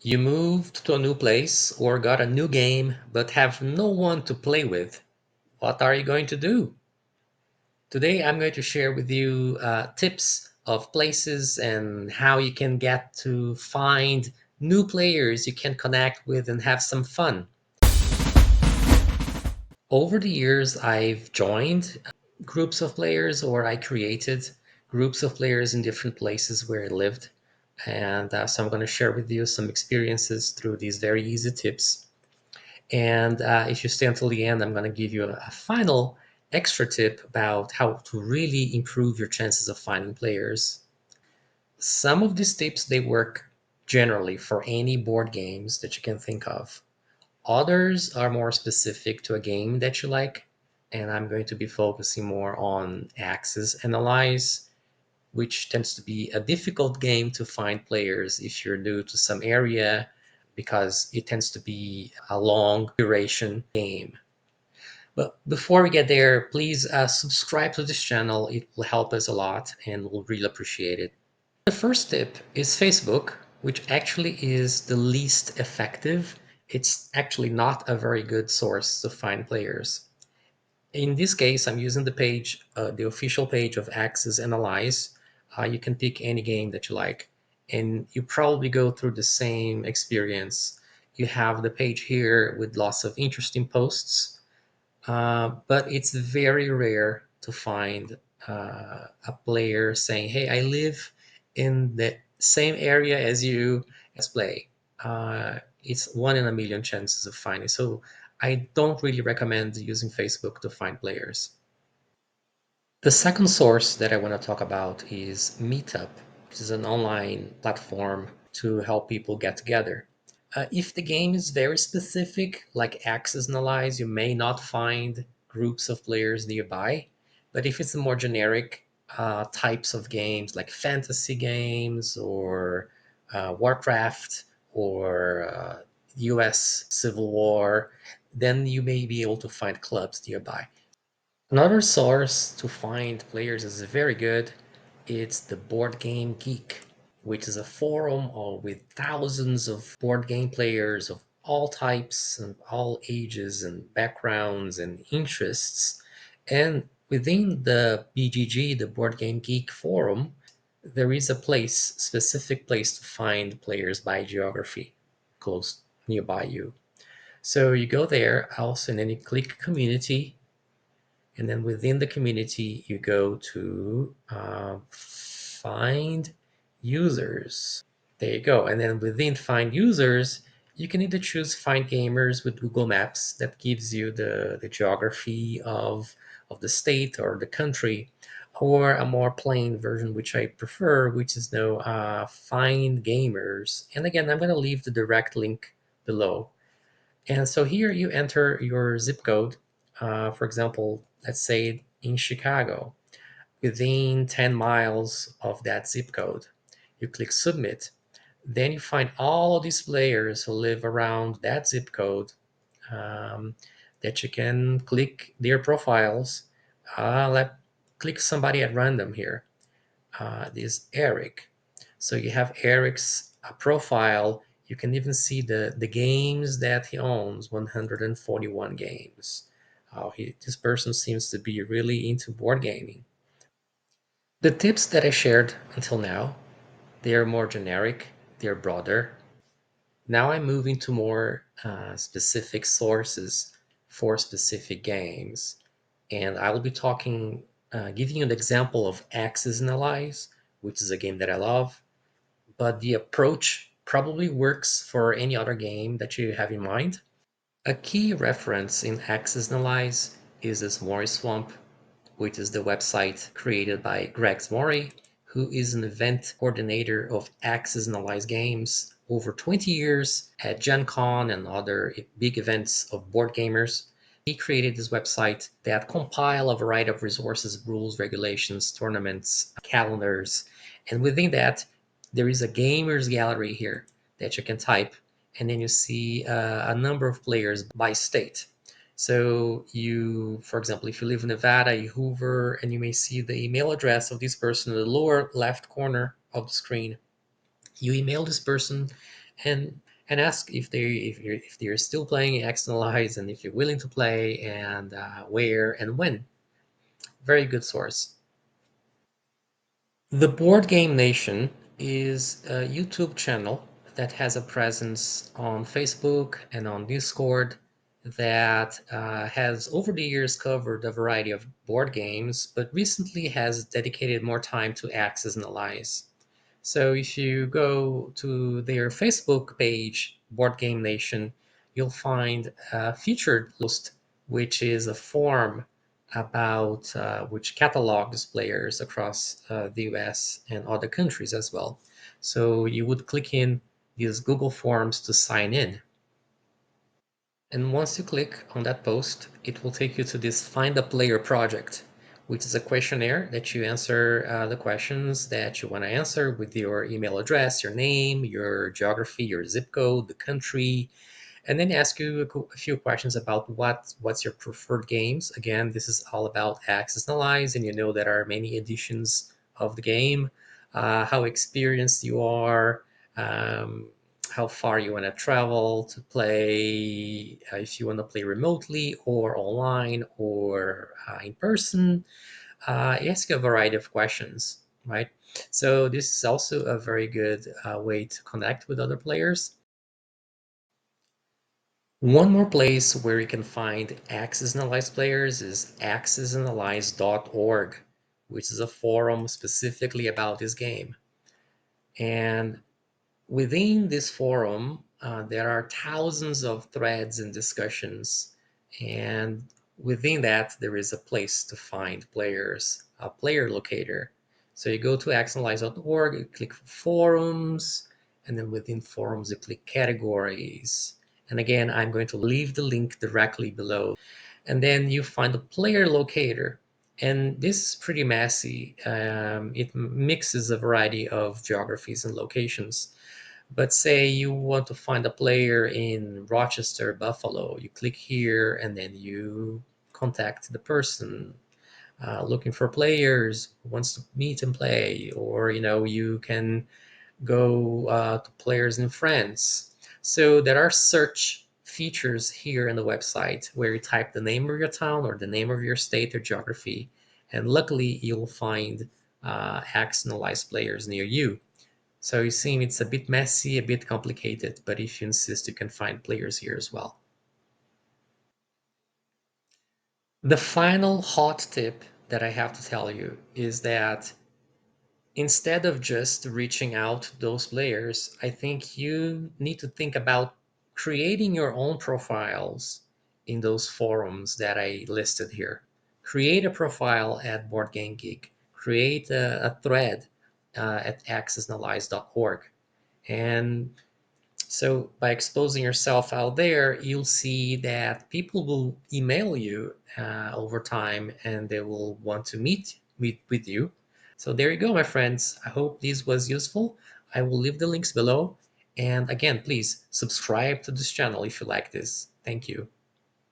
You moved to a new place or got a new game but have no one to play with. What are you going to do? Today, I'm going to share with you tips of places and how you can get to find new players you can connect with and have some fun. Over the years, I've joined groups of players or I created groups of players in different places where I lived. And so I'm going to share with you some experiences through these very easy tips. And if you stay until the end, I'm going to give you a final extra tip about how to really improve your chances of finding players. Some of these tips they work generally for any board games that you can think of. Others are more specific to a game that you like, and I'm going to be focusing more on Axis Analyze, which tends to be a difficult game to find players if you're new to some area because it tends to be a long duration game. But before we get there, please subscribe to this channel. It will help us a lot and we'll really appreciate it. The first tip is Facebook, which actually is the least effective. It's actually not a very good source to find players. In this case, I'm using the official page of Axis Analyze. You can pick any game that you like, and you probably go through the same experience. You have the page here with lots of interesting posts, but it's very rare to find a player saying, "Hey, I live in the same area as you. Let's play." It's one in a million chances of finding. So I don't really recommend using Facebook to find players. The second source that I want to talk about is Meetup, which is an online platform to help people get together. If the game is very specific, like Axis Analyze, you may not find groups of players nearby. But if it's the more generic types of games, like fantasy games or Warcraft or US Civil War, then you may be able to find clubs nearby. Another source to find players is very good. It's the Board Game Geek, which is a forum all with thousands of board game players of all types and all ages and backgrounds and interests. And within the BGG, the Board Game Geek forum, there is a specific place to find players by geography close nearby you. So you go there also and then you click community, and then within the community you go to find users. There you go. And then within find users, you can either choose find gamers with Google Maps that gives you the geography of the state or the country, or a more plain version which I prefer, which is no find gamers. And again, I'm going to leave the direct link below. And so here you enter your zip code. For example, let's say in Chicago, within 10 miles of that zip code, you click submit. Then you find all of these players who live around that zip code, um, that you can click their profiles. Click somebody at random here. This Eric. So you have Eric's profile. You can even see the games that he owns, 141 games. This person seems to be really into board gaming. The tips that I shared until now, they are more generic, they're broader. Now I'm moving to more specific sources for specific games. And I will be giving you an example of Axis Analyze, which is a game that I love, but the approach probably works for any other game that you have in mind. A key reference in Axis Analyze is this Mori Swamp, which is the website created by Greg Mori, who is an event coordinator of Axis Analyze games over 20 years at Gen Con and other big events of board gamers. He created this website that compile a variety of resources, rules, regulations, tournaments, calendars, and within that, there is a gamers gallery here that you can type, and then you see a number of players by state. So you, for example, if you live in Nevada, you hover and you may see the email address of this person in the lower left corner of the screen. You email this person and and ask if they're still playing X and Allies, and if you're willing to play, and where and when. Very good source. The Board Game Nation is a YouTube channel that has a presence on Facebook and on Discord that has over the years covered a variety of board games, but recently has dedicated more time to Axis and Allies. So if you go to their Facebook page, Board Game Nation, you'll find a featured post, which is a forum about which catalogs players across the US and other countries as well. So you would click in these Google Forms to sign in. And once you click on that post, it will take you to this Find a Player project, which is a questionnaire that you answer the questions that you want to answer with your email address, your name, your geography, your zip code, the country, and then ask you a few questions about what's your preferred games. Again, this is all about Axis and Allies, and you know there are many editions of the game, how experienced you are, um, how far you want to travel to play, if you want to play remotely or online or in person. Ask you a variety of questions, right? So this is also a very good way to connect with other players. One more place where you can find Axis and Allies players is axisandallies.org, which is a forum specifically about this game. And within this forum, there are thousands of threads and discussions. And within that, there is a place to find players, a player locator. So you go to axisandallies.org, you click forums, and then within forums, you click categories. And again, I'm going to leave the link directly below. And then you find the player locator. And this is pretty messy. It mixes a variety of geographies and locations. But say you want to find a player in Rochester, Buffalo, you click here and then you contact the person looking for players who wants to meet and play, or you can go to players in France. So there are search features here in the website where you type the name of your town or the name of your state or geography, and luckily you'll find actionalized players near you. So you see, it's a bit messy, a bit complicated, but if you insist, you can find players here as well. The final hot tip that I have to tell you is that instead of just reaching out to those players, I think you need to think about creating your own profiles in those forums that I listed here. Create a profile at Board Game Geek, create a thread at accessanalyze.org. And so by exposing yourself out there, you'll see that people will email you over time, and they will want to meet with you. So there you go, my friends. I hope this was useful. I will leave the links below. And again, please subscribe to this channel if you like this. Thank you.